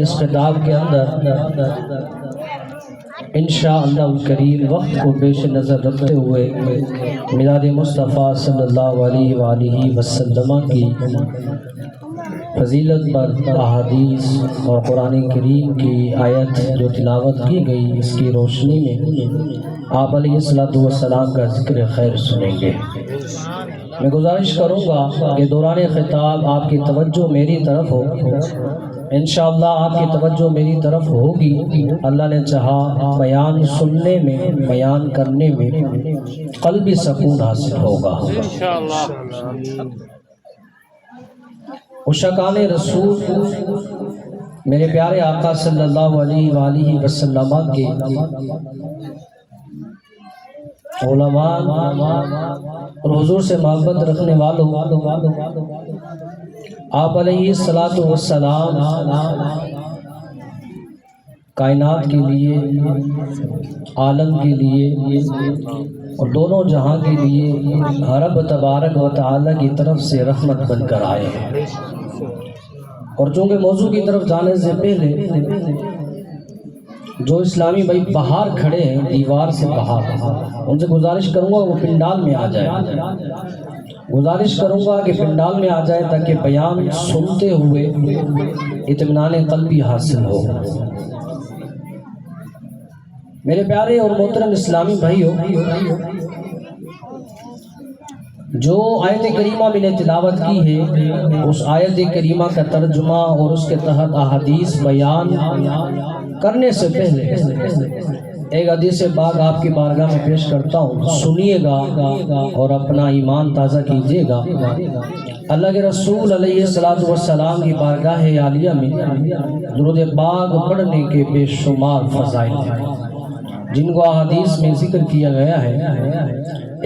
اس خطاب کے اندر انشاءاللہ الکریم وقت کو پیش نظر رکھتے ہوئے میلاد مصطفیٰ صلی اللہ علیہ وآلہ وسلم کی فضیلت پر احادیث اور قرآن کریم کی آیت جو تلاوت کی گئی، اس کی روشنی میں آپ علیہ السلام کا ذکر خیر سنیں گے۔ میں گزارش کروں گا کہ دوران خطاب آپ کی توجہ میری طرف ہو، انشاءاللہ آپ کی توجہ میری طرف ہوگی۔ اللہ نے چاہا بیان سننے میں، بیان کرنے میں قلبی سکون حاصل ہوگا۔ عشاقان رسول میرے پیارے آقا صلی اللہ علیہ وآلہ وسلم کے علماء اور حضور سے محبت رکھنے والوں، آپ علیہ السلام کائنات کے لیے، عالم کے لیے اور دونوں جہاں کے لیے رب تبارک و تعالی کی طرف سے رحمت بن کر آئے ہیں۔ اور چونکہ موضوع کی طرف جانے سے پہلے جو اسلامی بھائی باہر کھڑے ہیں دیوار سے باہر، ان سے گزارش کروں گا وہ پنڈال میں آ جائے، گزارش کروں گا کہ پنڈال میں آ جائے تاکہ بیان سنتے ہوئے اطمینان قلبی حاصل ہو۔ میرے پیارے اور محترم اسلامی بھائیوں، جو آیت کریمہ میں نے تلاوت کی ہے، اس آیت کریمہ کا ترجمہ اور اس کے تحت احادیث بیان کرنے سے پہلے ایک حدیث پاک آپ کی بارگاہ میں پیش کرتا ہوں، سنیے گا اور اپنا ایمان تازہ کیجیے گا۔ اللہ کے رسول علیہ السلام کی بارگاہ عالیہ میں درود پاک پڑھنے کے بے شمار فضائل ہیں جن کو احادیث میں ذکر کیا گیا ہے۔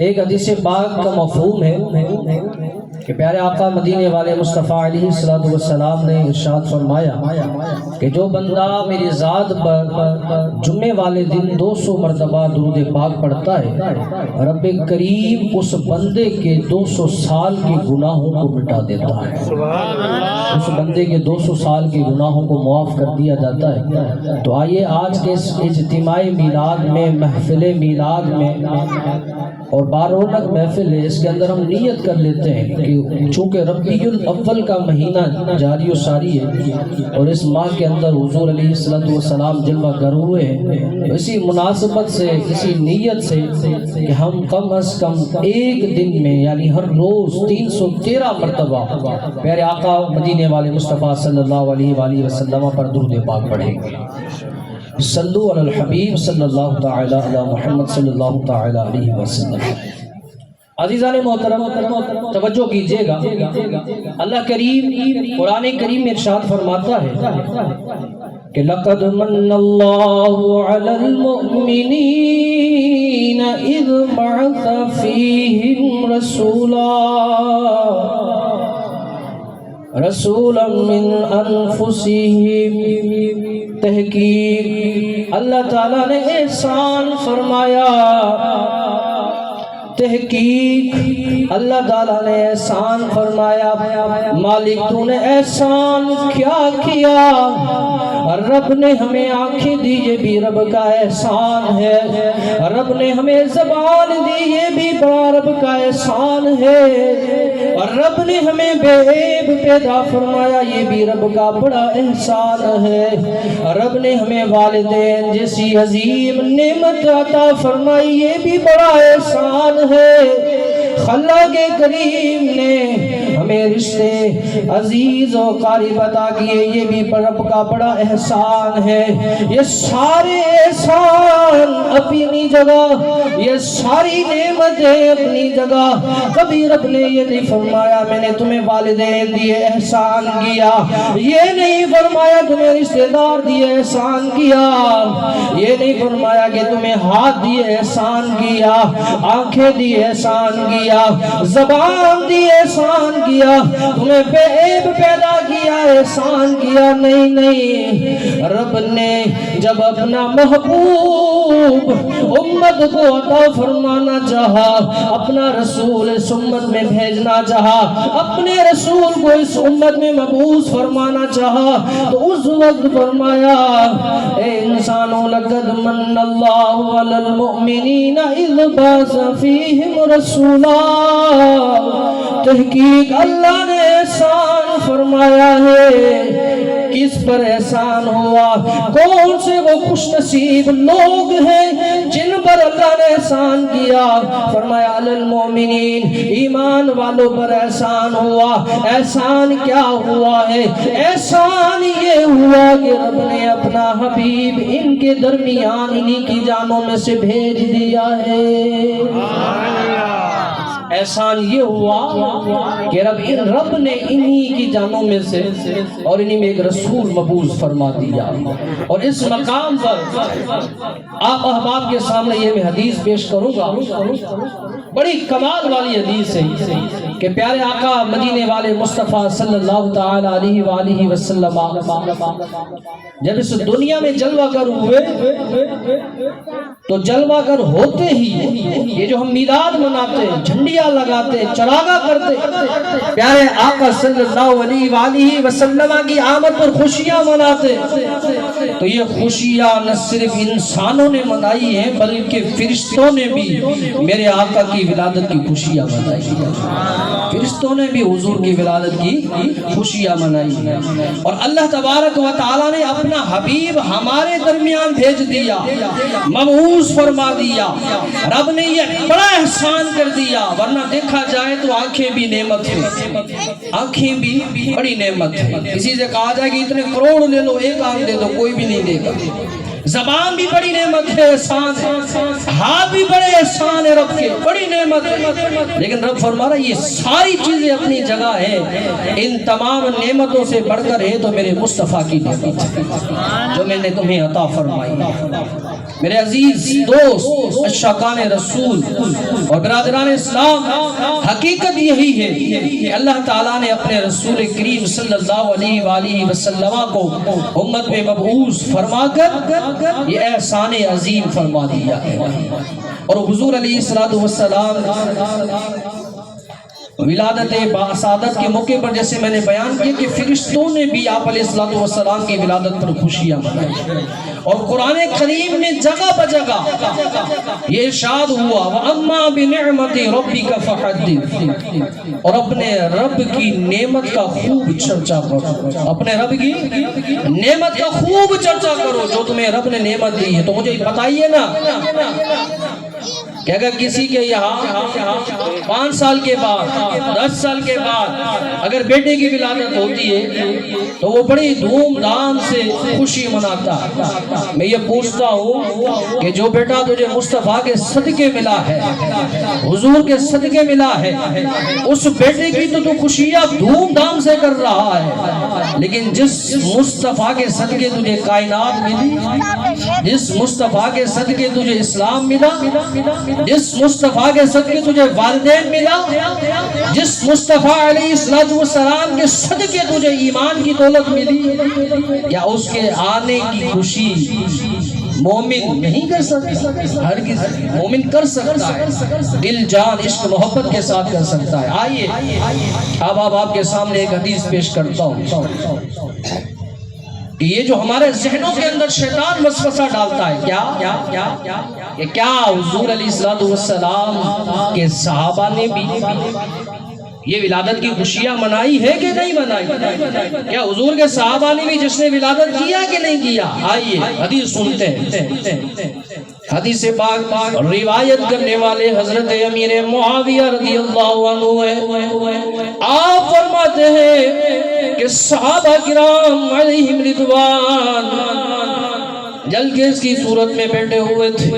ایک حدیث پاک کا مفہوم ہے کہ پیارے آقا مدینے والے مصطفیٰ علیہ السلام نے ارشاد فرمایا کہ جو بندہ میری ذات پر جمعے والے دن 200 مرتبہ درود پاک پڑھتا ہے، رب کریم اس بندے کے 200 سال کے گناہوں کو مٹا دیتا ہے، اس بندے کے 200 سال کے گناہوں کو معاف کر دیا جاتا ہے۔ تو آئیے آج کے اس اجتماع میلاد میں، محفل میلاد میں، اور بارونق محفل ہے، اس کے اندر ہم نیت کر لیتے ہیں کہ چونکہ ربیع الاول کا مہینہ جاری و ساری ہے اور اس ماہ کے اندر حضور علیہ السلام جلوہ گر ہوئے ہیں، اسی مناسبت سے، اسی نیت سے کہ ہم کم از کم ایک دن میں یعنی ہر روز 313 مرتبہ پیارے آقا مدینے والے مصطفیٰ صلی اللہ علیہ وآلہ وسلم پر درود پاک پڑھیں گے۔ صلو علی الحبیب صلی اللہ تعالی علی محمد صلی اللہ تعالی علیہ وسلم۔ عزیزان محترم توجہ کیجئے گا، اللہ کریم قرآن کریم میں ارشاد فرماتا ہے کہ لَقَدْ مَنَّ اللَّهُ عَلَى الْمُؤْمِنِينَ إِذْ بَعَثَ فِيهِمْ رَسُولًا مِّنْ أَنفُسِهِمْ۔ تحقیق اللہ تعالیٰ نے احسان فرمایا، تحقیق اللہ تعالیٰ نے احسان فرمایا۔ مالک تو نے احسان کیا کیا؟ رب نے ہمیں آنکھیں دی، یہ بھی رب کا احسان ہے۔ رب نے ہمیں زبان دی، یہ بھی بڑا رب کا احسان ہے۔ اور رب نے ہمیں بے عیب پیدا فرمایا، یہ بھی رب کا بڑا احسان ہے۔ رب نے ہمیں والدین جیسی عظیم نعمت عطا فرمائی، یہ بھی بڑا احسان ہے۔ خالق کریم نے ہمیں رشتے عزیز و قریب عطا کیے، یہ بھی رب کا بڑا احسان ہے۔ یہ سارے احسان اپنی جگہ، یہ ساری نعمتیں اپنی جگہ۔ کبھی رب نے یہ نہیں فرمایا میں نے تمہیں والدین دیے احسان کیا، یہ نہیں فرمایا تمہیں رشتے دار دیے احسان کیا، یہ نہیں فرمایا کہ تمہیں ہاتھ دیے احسان کیا، آنکھیں دی احسان کیا، زبان دی احسان کیا، تمہیں بے عیب پیدا کیا احسان کیا۔ نہیں نہیں، رب نے جب اپنا محبوب امت کو عطا فرمانا چاہا، اپنا رسول اس امت میں بھیجنا چاہا، اپنے رسول کو اس امت میں مبعوث فرمانا چاہا، تو اس وقت فرمایا اے انسانوں لقد من اللہ علی المؤمنین اذ بعث فیہم رسولا، تحقیق اللہ نے احسان فرمایا ہے۔ کس پر احسان ہوا؟ کون سے وہ خوش نصیب لوگ ہیں جن پر اللہ نے احسان کیا؟ فرمایا علی المؤمنین، ایمان والوں پر احسان ہوا۔ احسان کیا ہوا ہے؟ احسان یہ ہوا کہ رب نے اپنا حبیب ان کے درمیان انہی کی جانوں میں سے بھیج دیا ہے۔ احسان یہ ہوا کہ رب نے انہی کی جانوں میں سے اور انہی میں ایک رسول مبعوث فرما دیا۔ اور اس مقام پر آپ احباب کے سامنے یہ میں حدیث پیش کروں گا، بڑی کمال والی حدیث ہے کہ پیارے آقا مدینے والے مصطفیٰ صلی اللہ تعالی علیہ وآلہ وسلم جب اس دنیا میں جلوہ گر ہوئے تو جلوہ گر ہوتے ہی یہ جو ہم میلاد مناتے، جھنڈیاں لگاتے، چراغاں کرتے، پیارے آقا صلی اللہ علیہ وآلہ وسلم کی آمد پر خوشیاں مناتے، تو یہ خوشیاں نہ صرف انسانوں نے منائی ہیں بلکہ فرشتوں نے بھی میرے آقا کی ولادت کی خوشیاں منائی ہیں۔ فرشتوں نے بھی حضور کی ولادت کی خوشیاں منائی ہیں۔ اور اللہ تبارک و تعالی نے اپنا حبیب ہمارے درمیان بھیج دیا، مبعوث فرما دیا۔ رب نے یہ بڑا احسان کر دیا، ورنہ دیکھا جائے تو آنکھیں بھی نعمت ہے، آنکھیں بھی بڑی نعمت ہے۔ کسی سے کہا جائے کہ اتنے کروڑ لے لو، ایک آنکھ دے دو، کوئی بھی نہیں دے گا۔ زبان بھی بڑی نعمت ہے، احسان ہے، ہاتھ بھی بڑے احسان ہے رب کے، بڑی نعمت ہے۔ لیکن رب فرما رہا ہے یہ ساری چیزیں اپنی جگہ ہیں، ان تمام نعمتوں سے بڑھ کر ہے تو میرے مصطفیٰ کی نعمت جو میں نے تمہیں عطا فرمائی۔ میرے عزیز دوست، عشاقان رسول اور برادران اسلام، حقیقت یہی ہے کہ اللہ تعالیٰ نے اپنے رسول کریم صلی اللہ علیہ وآلہ وسلم کو امت میں مبعوث فرما کر یہ احسان عظیم فرما دیا ہے۔ اور حضور علیہ السلام ولادت باسعادت کے موقع پر جیسے میں نے بیان کیا کہ فرشتوں نے بھی آپ علیہ السلام کی ولادت پر خوشیاں منائی، اور قرآن کریم میں جگہ بجگہ یہ ارشاد ہوا وَأَمَّا بِنِعْمَتِ رَبِّكَ فَحَدِّثْ، اور اپنے رب کی نعمت کا خوب چرچا کرو، اپنے رب کی نعمت کا خوب چرچا کرو جو تمہیں رب نے نعمت دی ہے۔ تو مجھے بتائیے نا کہ اگر کسی کے یہاں 5 سال کے بعد 10 سال کے بعد اگر بیٹے کی ولادت ہوتی ہے تو وہ بڑی دھوم دھام سے خوشی مناتا ہے۔ میں یہ پوچھتا ہوں کہ جو بیٹا تجھے مصطفیٰ کے صدقے ملا ہے، حضور کے صدقے ملا ہے، اس بیٹے کی تو خوشیاں دھوم دھام سے کر رہا ہے، لیکن جس مصطفیٰ کے صدقے تجھے کائنات ملی، جس مصطفیٰ کے صدقے تجھے اسلام ملا، جس مصطفیٰ کے صدقے تجھے والدین ملا، جس مصطفیٰ علیہ السلام کے صدقے تجھے ایمان کی دولت ملی، کیا اس کے آنے کی خوشی مومن نہیں کر سکتا؟ ہرگز مومن کر سکتا ہے، دل جان عشق محبت کے ساتھ کر سکتا ہے۔ آئیے اب آپ کے سامنے ایک حدیث پیش کرتا ہوں کہ یہ جو ہمارے ذہنوں کے اندر شیطان وسوسہ ڈالتا ہے، کیا حضور علیہ السلام کے صحابہ نے بھی یہ ولادت کی خوشیاں منائی ہے کہ نہیں منائی؟ کیا حضور کے صحابہ نے بھی جس نے ولادت کیا کہ نہیں کیا؟ آئیے حدیث سنتے ہیں۔ حدیث پاک روایت کرنے والے حضرت امیر معاویہ رضی اللہ عنہ ہے۔ آپ فرماتے ہیں کہ صحابہ کرام علیہم رضوان جلگیز کی صورت میں بیٹھے ہوئے تھے،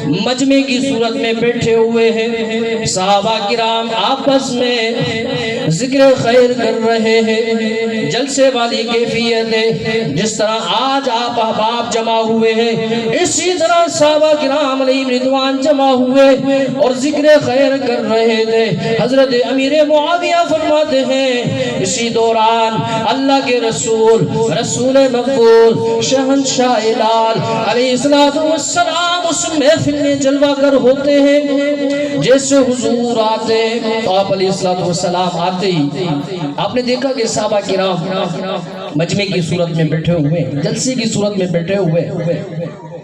مجمع کی صورت میں بیٹھے ہوئے ہیں، صحابہ کرام آپس میں ذکر خیر کر رہے ہیں، جلسے والی کیفیت ہے۔ جس طرح آج آپ احباب جمع ہوئے ہیں، اسی طرح صحابہ کرام علیہ رضوان جمع ہوئے اور ذکر خیر کر رہے تھے۔ حضرت امیر معاویہ فرماتے ہیں اسی دوران اللہ کے رسول مقبول شہنشاہ لال علیہ السلام اس محفل میں جلوہ گر ہوتے ہیں۔ جیسے حضور آتے تو آپ علیہ السلام آتے ہی آپ نے دیکھا کہ صحابہ کرام مجمع کی صورت میں بیٹھے ہوئے، جلسے کی صورت میں بیٹھے ہوئے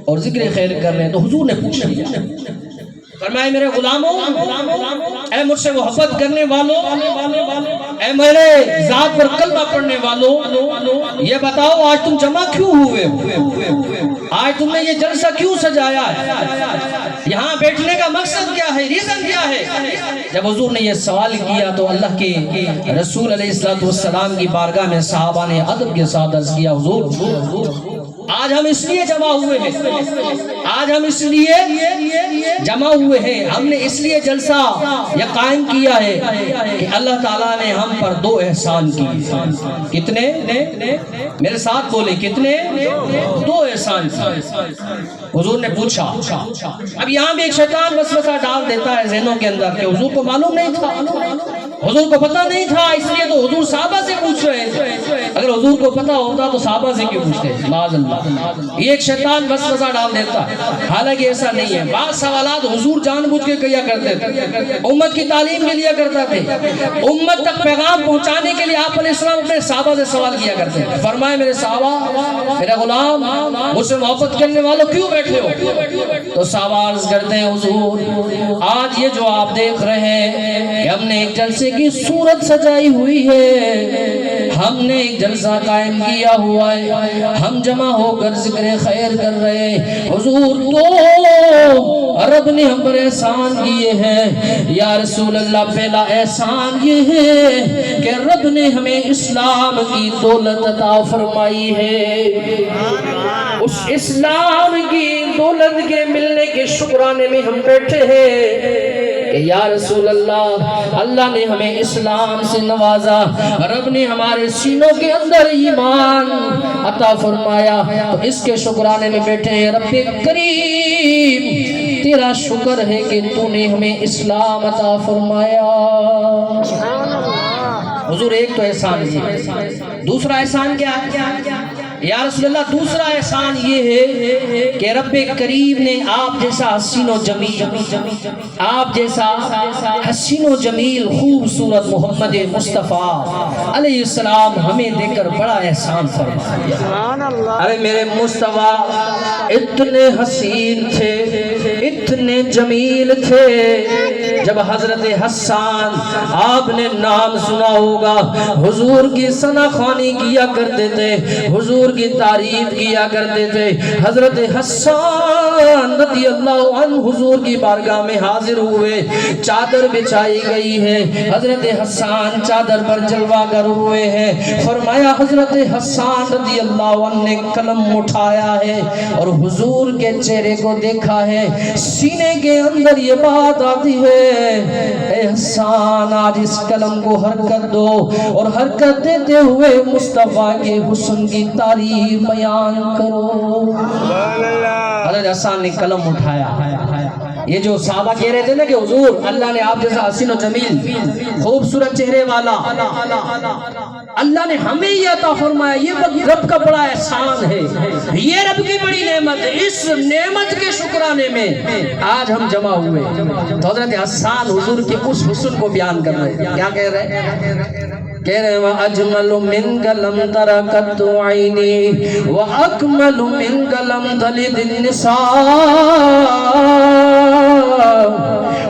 اور ذکر خیر کر رہے ہیں۔ تو حضور نے پوچھ لیا، فرمایا میرے غلاموں، اے مجھ سے محبت کرنے والوں، اے میرے ذات پر کلمہ پڑھنے والوں، یہ بتاؤ آج تم جمع کیوں ہوئے؟ آج تم نے یہ جلسہ کیوں سجایا ہے؟ یہاں بیٹھنے کا مقصد کیا ہے؟ ریزن کیا ہے؟ جب حضور نے یہ سوال کیا تو اللہ کے رسول علیہ السلام کی بارگاہ میں صحابہ نے ادب کے ساتھ عرض کیا، حضور آج ہم اس لیے جمع ہوئے ہیں، آج ہم اس لیے جمع ہوئے ہیں، ہم نے اس لیے جلسہ یہ قائم کیا ہے کہ اللہ تعالیٰ نے ہم پر دو احسان کیے۔ کتنے؟ میرے ساتھ بولے، کتنے؟ دو احسان کیے۔ حضور نے پوچھا، اب یہاں بھی ایک شیطان وسوسہ ڈال دیتا ہے ذہنوں کے اندر کہ حضور کو معلوم نہیں تھا، حضور کو پتہ نہیں تھا، اس لیے تو حضور صحابہ سے پوچھ رہے تھے۔ اگر حضور کو پتہ ہوتا تو صحابہ سے کیوں پوچھتے؟ معاذ اللہ، یہ ایک شیطان وسوسہ ڈال دیتا ہے، حالانکہ ایسا نہیں ہے۔ بعض سوالات حضور جان بوجھ کے کیا کرتے تھے، امت کی تعلیم کے لیے کرتا تھے، امت تک پیغام پہنچانے کے لیے آپ علیہ السلام اپنے صحابہ سے سوال کیا کرتے ہیں۔ فرمائے میرے صحابہ، میرے غلام، مجھ سے محبت کرنے والوں کیوں بیٹھے ہو؟ تو صحابہ عرض کرتے ہیں حضور آج یہ جو آپ دیکھ رہے ہیں کہ ہم نے ایک جلسے کی صورت سجائی ہوئی ہے، ہم نے ایک جلسہ قائم کیا ہوا ہے، ہم جمع ہو کر ذکر خیر کر رہے ہیں۔ حضور تو رب نے ہم پر احسان کیے ہیں۔ یا رسول اللہ پہلا احسان یہ ہے کہ رب نے ہمیں اسلام کی دولت عطا فرمائی ہے، اس اسلام کی دولت کے ملنے کے شکرانے میں ہم بیٹھے ہیں کہ یا رسول اللہ، اللہ نے ہمیں اسلام سے نوازا، رب نے ہمارے سینوں کے اندر ایمان عطا فرمایا، تو اس کے شکرانے میں بیٹھے ہیں۔ رب کریم تیرا شکر ہے کہ تو نے ہمیں اسلام عطا فرمایا۔ حضور ایک تو احسان ہے، دوسرا احسان کیا ہے؟ یا رسول اللہ دوسرا احسان یہ ہے کہ رب کریم نے آپ جیسا حسین و جمیل، آپ جیسا حسین و جمیل خوبصورت محمد مصطفیٰ علیہ السلام ہمیں دے کر بڑا احسان فرمایا۔ ارے میرے مصطفیٰ اتنے حسین تھے، اتنے جمیل تھے، جب حضرت حسان آپ نے نام سنا ہوگا حضور کی ثنا خوانی کیا کرتے تھے، حضور کی تعریف کیا کرتے تھے۔ حضرت حسان رضی اللہ عنہ حضور کی بارگاہ میں حاضر ہوئے، چادر بچھائی گئی ہے، حضرت حسان چادر پر جلوہ گر ہوئے ہیں۔ فرمایا حضرت حسان رضی اللہ عنہ نے قلم اٹھایا ہے اور حضور کے چہرے کو دیکھا ہے، سینے کے اندر یہ بات آتی ہے، اے حسان آج اس قلم کو حرکت دو، اور حرکت دیتے ہوئے مصطفیٰ کے حسن کی تعریف بیان کرو۔ حضرت حسان نے قلم اٹھایا۔ یہ جو صحابہ کہہ رہے تھے نا کہ حضور اللہ نے آپ جیسا حسین و جمیل خوبصورت چہرے والا اللہ نے ہمیں یہ عطا فرمایا، یہ رب کا بڑا احسان ہے، یہ رب کی بڑی نعمت ہے، اس نعمت کے شکرانے میں آج ہم جمع ہوئے۔ تو حضرت حسان حضور کے اس حسن کو بیان کر رہے ہیں، کیا کہہ رہے ہیں؟ کہہ رہے ہیں وَأَجْمَلُ مِنْكَ لَمْ تَرَ قَطُّ عَيْنِي وَأَكْمَلُ مِنْكَ لَمْ تَلِدِ النِّسَاءُ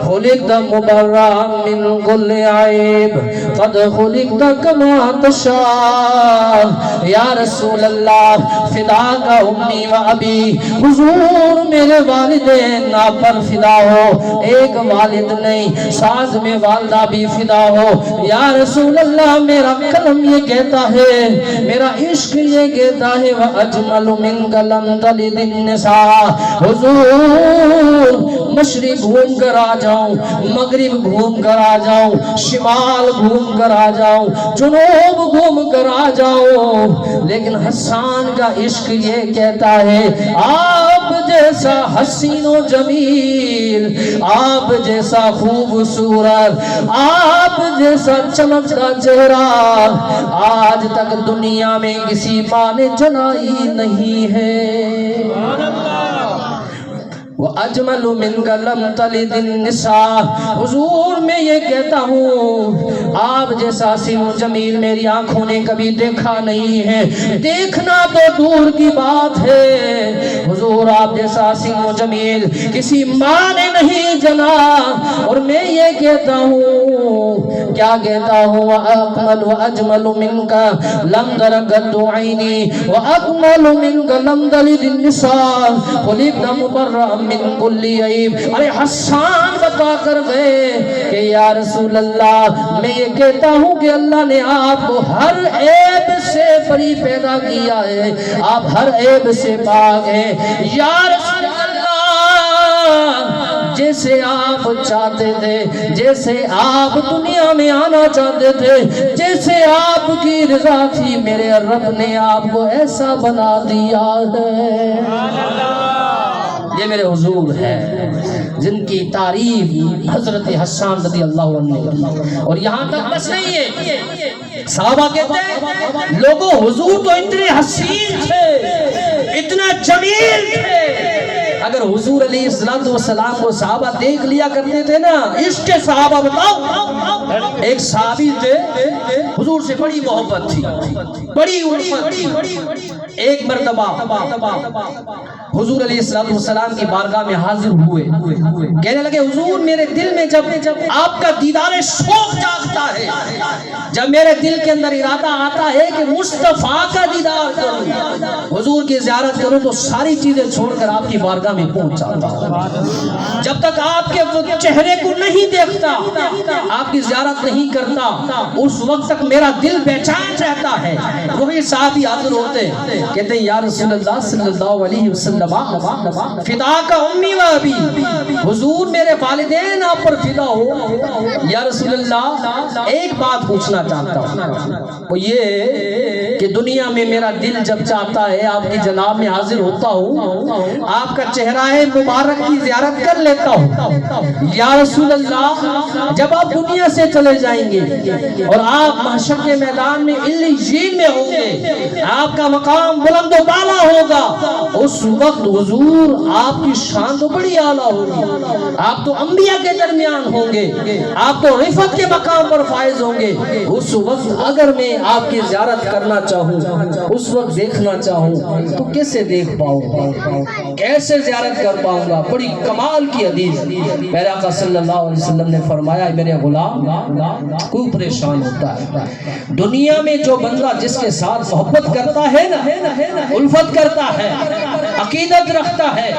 خلقت مبرأ من كل عیب قد خلقت كما تشاء یا رسول اللہ فداک امی و ابی حضور میرے والدین آپ پر فدا ہو ایک والد نہیں ساتھ میں والدہ بھی فدا ہو یا رسول اللہ میرا قلم یہ کہتا ہے میرا عشق یہ کہتا ہے وَأَجْمَلُ مِنْكَ لَمْ تَلِدِ النِّسَاء حضور مشرق گھوم کر آ جاؤں مغرب گھوم کر آ جاؤں شمال گھوم کر آ جاؤں جنوب گھوم کر آ جاؤں لیکن حسان کا عشق یہ کہتا ہے آپ جیسا حسین و جمیل آپ جیسا خوبصورت آپ جیسا چمکتا چہرہ آج تک دنیا میں کسی ماں نے جنائی نہیں ہے وَأَجْمَلُ مِنْكَ لَمْ تَلِدِ النِّسَاء حضور میں یہ کہتا ہوں آپ جیسا حسین و جمیل میری آنکھوں نے کبھی دیکھا نہیں ہے دیکھنا تو دور کی بات ہے حضور آپ جیسا حسین و جمیل کسی ماں نے نہیں جنا اور میں یہ کہتا ہوں کیا کہتا ہوں وَأَكْمَلُ وَأَجْمَلُ مِنْكَ لَمْ تَرَقَدُّ عَيْنِي وَأَكْمَلُ مِنْكَ لَمْ تَلِدِ النِّسَاء خُلِقْتَ مُبَرَّأً من کل عیب ارے حسان بتا کر گئے کہ یا رسول اللہ میں یہ کہتا ہوں کہ اللہ نے آپ کو ہر عیب سے بری پیدا کیا ہے آپ ہر عیب سے پاک ہیں یا رسول اللہ جیسے آپ چاہتے تھے جیسے آپ دنیا میں آنا چاہتے تھے جیسے آپ کی رضا تھی میرے رب نے آپ کو ایسا بنا دیا ہے یہ میرے حضور ہے جن کی تعریف حضرت حسان رضی اللہ عنہ اور یہاں تک بس نہیں ہے صحابہ کہتے ہیں لوگوں حضور تو اتنے حسین تھے اتنا جمیل تھے اگر حضور علیہ السلام کو صحابہ دیکھ لیا کرتے تھے نا عشق کے صحابہ بتاؤ ایک صحابی تھے حضور سے بڑی محبت تھی بڑی الفت تھی ایک مرتبہ حضور علیہ السلام کی بارگاہ میں حاضر ہوئے کہنے لگے حضور میرے دل میں جب آپ کا دیدار شوق جاگتا ہے جب میرے دل کے اندر ارادہ آتا ہے کہ مصطفیٰ کا دیدار کروں حضور کی زیارت کروں تو ساری چیزیں چھوڑ کر آپ کی بارگاہ میں پہنچ جاتا ہوں جب تک آپ کے چہرے کو نہیں دیکھتا آپ کی زیارت نہیں کرتا اس وقت تک میرا دل بے چین رہتا ہے وہی صحابی حاضر ہوتے کہتے ہیں یا رسول اللہ صلی اللہ علیہ وسلم فدا کا امی و ابی حضور میرے والدین آپ پر فدا ہو یا رسول اللہ ایک بات پوچھنا چاہتا ہوں وہ یہ کہ دنیا میں میرا دل جب چاہتا ہے آپ کی جناب میں حاضر ہوتا ہوں آپ کا چہرہ مبارک کی زیارت کر لیتا ہوں یا رسول اللہ جب آپ دنیا سے چلے جائیں گے اور آپ محشر کے میدان میں علیین میں ہوں گے آپ کا مقام بلند و بالا ہوگا اس وقت حضور آپ کی شان تو بڑی اعلیٰ ہوگی آپ تو انبیاء کے درمیان ہوں گے آپ تو رفعت کے مقام پر فائز ہوں گے اس وقت اگر میں آپ کی زیارت کرنا چاہوں اس وقت دیکھنا چاہوں تو کیسے دیکھ پاؤں گا کیسے زیارت کر پاؤں گا بڑی کمال کی حدیث میرے آقا صلی اللہ علیہ وسلم نے فرمایا میرے غلام کوئی پریشان ہوتا ہے دنیا میں جو بندہ جس کے ساتھ محبت کرتا ہے نا الفت کرتا ہے عقیدت رکھتا ہے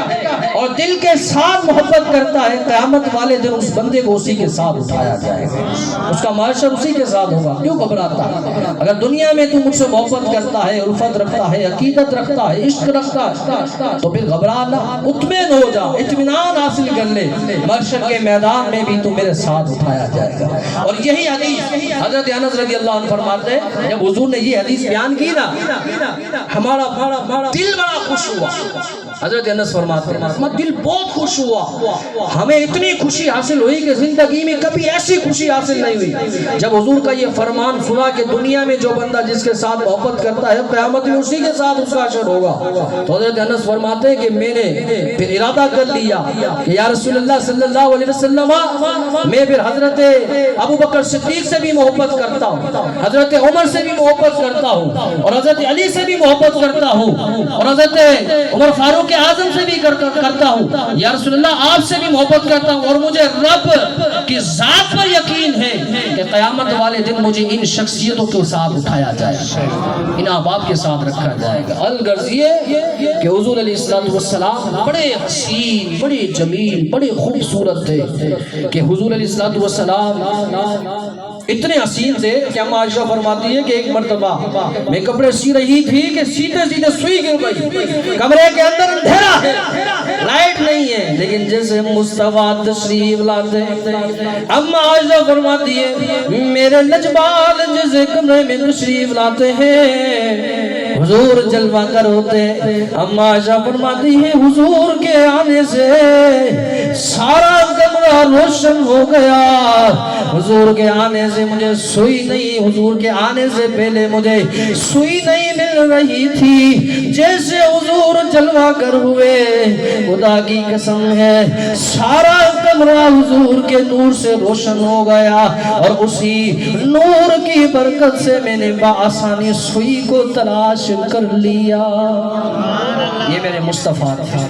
اور دل کے ساتھ محبت کرتا ہے قیامت والے دن اس بندے کو اسی کے ساتھ اٹھایا جائے گا اس کا محشر اسی کے ساتھ ہوگا کیوں گھبراتا ہے اگر دنیا میں تو مجھ سے محبت کرتا ہے الفت رکھتا ہے عقیدت رکھتا ہے عشق رکھتا ہے تو پھر گھبرانا مطمئن ہو جا اطمینان حاصل کر لے محشر کے میدان میں بھی تو میرے ساتھ اٹھایا جائے گا اور یہی حدیث حضرت انس رضی اللہ عنہ فرماتے ہیں جب حضور نے یہ حدیث بیان کی نا ہمارا دل بڑا خوش ہوا حضرت انس فرماتے ہیں ہمارا دل بہت خوش ہوا ہمیں اتنی خوشی حاصل ہوئی کہ زندگی میں کبھی ایسی خوشی حاصل نہیں ہوئی جب حضور کا یہ فرمان سنا کہ دنیا میں جو بندہ جس کے ساتھ محبت کرتا ہے قیامت میں اسی کے ساتھ اس کا حشر ہوگا تو حضرت انس فرماتے ہیں کہ میں نے پھر ارادہ کر لیا کہ یا رسول اللہ صلی اللہ علیہ وسلم میں پھر حضرت ابو بکر صدیق سے بھی محبت کرتا ہوں حضرت عمر سے بھی محبت کرتا ہوں اور حضرت علی سے بھی محبت کرتا ہوں اور حضرت عمر فاروق اعظم سے بھی کرتا ہوں یا رسول اللہ آپ سے بھی محبت کرتا ہوں، اور مجھے رب کی ذات پر یقین ہے کہ قیامت والے دن مجھے ان شخصیتوں کے ساتھ اٹھایا جائے گا، ان احباب کے ساتھ رکھا جائے گا۔ الغرض یہ کہ حضور علیہ السلام بڑے حسین، بڑے جمیل، بڑے خوبصورت تھے کہ حضور علیہ السلام اتنے حسین تھے کہ اما عائشہ فرماتی ہے کہ ایک مرتبہ میں کپڑے سی رہی تھی کہ سیدھے سیدھے سوئی گر گئی، کمرے کے اندر اندھیرا ہے، لائٹ نہیں ہے، لیکن جیسے مصطفیٰ تشریف لاتے اما عائشہ فرماتی ہے میرے لجبال جس کمرے میں تشریف لاتے ہیں حضور جلوہ گر ہوتے۔ اما عائشہ فرماتی ہے حضور کے آنے سے سارا کمرہ روشن ہو گیا، حضور کے آنے سے مجھے سوئی نہیں، حضور کے آنے سے پہلے مجھے سوئی نہیں مل رہی تھی، جیسے حضور جلوہ گر ہوئے خدا کی قسم ہے سارا کمرہ حضور کے نور سے روشن ہو گیا، اور اسی نور کی برکت سے میں نے بآسانی سوئی کو تلاش کر لیا۔ یہ میرے مصطفیٰ تھا۔